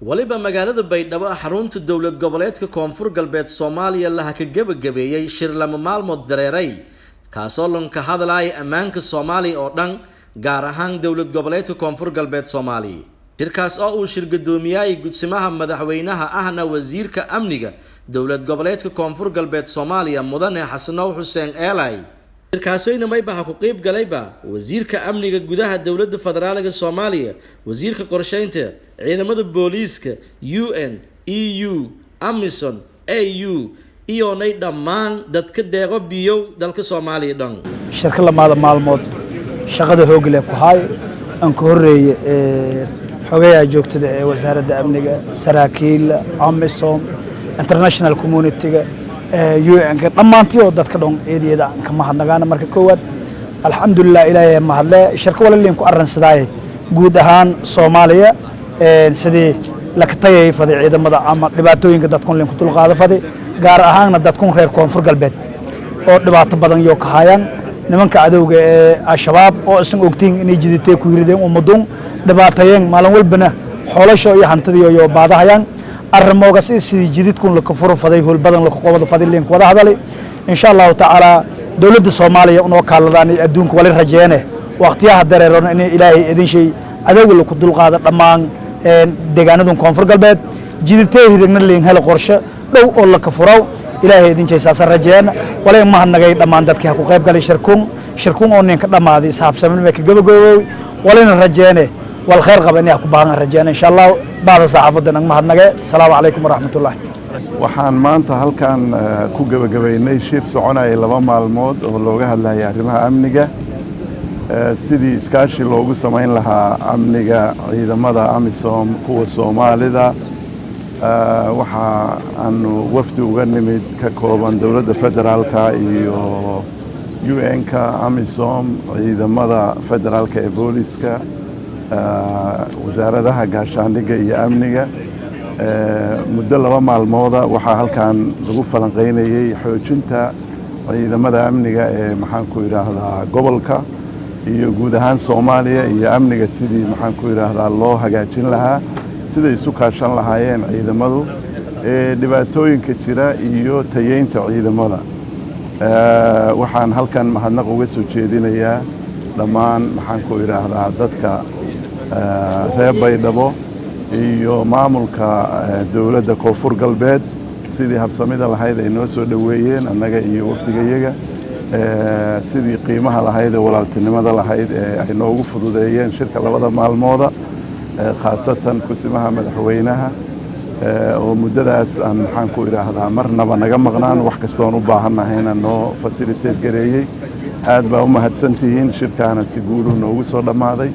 waliba magaalada baydhabo xarunta dawlad goboleedka koonfur galbeed Soomaaliya la ka gabagabeeyay shir lama maalmood dareeray kaasoo lanka hadlaayay ammaanka Soomaaliya oo dhan gaar ahaan dawlad goboleedka koonfur galbeed Soomaaliya shirkaas oo uu shir gudoomiyay gudsimaha madaxweynaha ahna wasiirka amniga dawlad goboleedka koonfur galbeed Soomaaliya mudane xasanow xuseen eelay shirkaasayna may baxa ku qayb galayba wasiirka amniga gudaha dawladda federaalka Soomaaliya wasiirka qorsheynta ciidamada booliiska UN EU Amison AU iyo nay dhamaan dadka deeqo biyo dalka Soomaaliya dhan shirka lamaada maalmood shaqada xoog leh ku hay aan ka horeeyay xogayaha joogtada ee wasaaradda amniga saraakiil Amison international community-ga UN ka dhamaantii oo dadka dhan eediyada ka mahadnaqaana marka koowaad alxamdulillah ilaahay mahadle shirka walaaliin ku aransaday guud ahaan Soomaaliya sidii la ka tagay fadhi ciidamada ama dhibaatooyinka dadkun leen ku dulqaada fadhi gaar ahaan dadkun reer koonfur galbeed oo dhibaato badan iyo ka hayaan nimanka cadawga ee al-shabaab oo isan ogtiin inay jiditay ku hirideen ummadun dhibaatayeen maalin walbana xolasho iyo hantidii iyo baadahayaan arrimooga sidii jididkun la ka furo faday hol badan la ka qowada fadhi leen wada hadalay insha Allah ta'ala dawladda Soomaaliya oo kaaladaan adduunka wali rajeene waqtiyaha dareeroon in ilaahay idin shay cadawga la ku dulqaada dhamaan deegaanadun koonfur galbeed jiditay hirigna leen hel qorshe dhow oo la ka furo ilaahay idin jeesaas rajeen wala ma hanagay dhamaan dadkii ku qayb galay shirkun oo ninka dhamaaday saabsamin ma ka gabagoobo wala rajeene wal khayr qabani ku baahan rajeen insha Allah baada saxaafadana ma hanagay salaamu alaykum waraxmatullaahi waxaan maanta halkan ku gabagabeynay shir soconay 2 maalmood oo looga hadlayay arrimaha amniga sidii iskaashi loogu sameyn lahaa amniga ciidamada Amisom kuwa Soomaalida waxa aanu wafdi uga nimid ka kooban dawladda federaalka iyo UN-ka Amisom ciidamada federaalka ee booliska wasaaradaha gaashaandhigga iyo amniga muddo 2 maalmooda waxa halkan lagu falanqeynayay xoojinta ciidamada amniga ee maxaan ku yiraahdaa gobolka iyo guud ahaan Soomaaliya iyo amniga sidii maxaan ku yiraahdaa loo hagaajin lahaa sida isu kaashan lahaayeen ciidamadu dhibaatooyinka jira iyo tayeynta ciidamada waxaan halkan mahadnaq uga soo jeedinayaa dhamaan maxaan ku yiraahdaa dadka reer baydhabo iyo maamulka dawladda koonfur galbeed sidii habsamida lahayd ay noo soo dhaweeyeen annaga iyo wafdigayaga sidii qiimaha lahayd walaaltinimada lahayd ay noogu fududeeyeen shirka 2 maalmooda khaasatan kusimaha madaxweynaha oo muddadaas aan maxaan ku yiraahdaa marnaba naga maqnaan wax kasta oo u baahanahayna noo facilitate gareeyay aad baa u mahadsantihiin shirkaana si guul ah noogu soo dhamaaday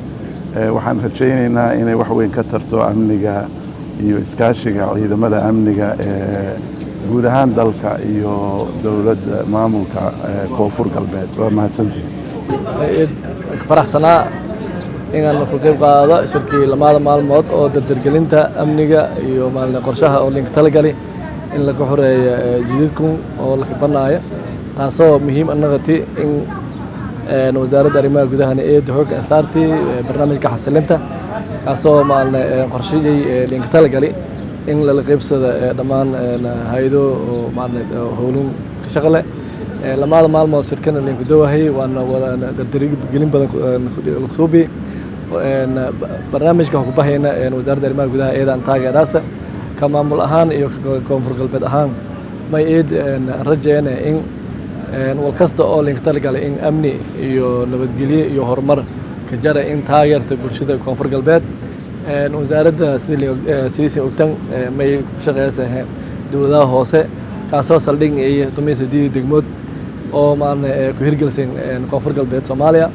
waxaan rajaynaynaa inay wax weyn ka tarto amniga iyo iskaashiga ciidamada amniga ee guud ahaan dalka iyo dawladda maamulka koonfur galbeed waa mahadsantihiin faraxsanaa inaan ku qayb qaado shirkii lamaada maalmood oo dardargelinta amniga iyo maalin qorshaha oo linka talagalay in la ka xoreeyo jididku oo la banaayo taasoo muhiim anagati in wasaaradda arrimaha gudaha ee xoog saartay barnaamijka xasilinta kaasoo maalin qorshiyay linka talagalay in la qaybsado dhamaan hay'ado oo maalin howlin shaqale lamaada maalmood shirkana linka doowahay waana dardargelin badan suubi barnaamijka ku bahayna wasaaradda arrimaha gudaha eedan taageeraysa ka maamul ahaan iyo koonfur galbeed ahaan may rajeena in wal kasta oo linka talagalay in amni iyo nabadgelyo iyo horumar ka jara in taageerta bulshada koonfur galbeed wasaaradda sidii ogtan may shaqeeyay dawladaha hoose kaasoo saldhig iyo tumaysadii degmood oo maana ku hirgelsan koonfur galbeed Soomaaliya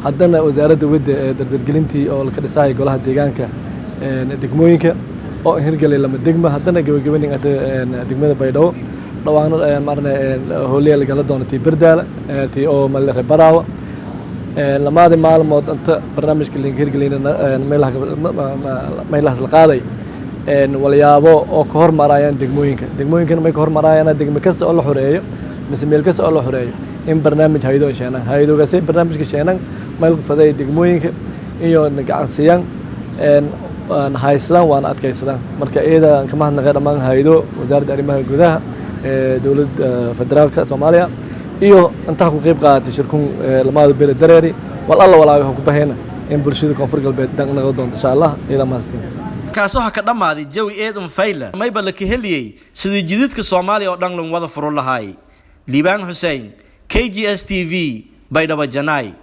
haddana wasaaradda wadda dardargelintii oo ka dhisay golaha deegaanka degmooyinka oo hirgelay lama degmo haddana gabagabeyn degmada baydhabo dhawaan marna hooliya laga doonatay bardaala tii oo malaha baraawa lamaada maalmood inta barnaamijka la hirgelinayna meelaha la qaaday walyaabo oo ka hormarayaan degmooyinkan may ka hormarayaan degmo kasta oo la xoreeyo mise meel kasta oo la xoreeyo in barnaamij hay'ado sheenan hay'adoogaasay barnaamijka sheenan meel faday degmooyinka iyo gacansiyan haysadaan waan adkaysadaan marka iyada kama hadnaqay dhammaan haydo wasaaradda arrimaha gudaha dowladda federaalka Soomaaliya iyo inta ku qayb qaadatay shirkun lamada beel dareeri wal alla walaayo ku bahayna in bulshada koonfur galbeed dan naga doonto insha Allah ila maastin kaasoo ha ka dhamaaday jawi eedan fayla may balka heliyay sidii jididka Soomaaliya oo dhan lan wada furo lahaay Liibaan Hussein KGS TV baydhabo Janay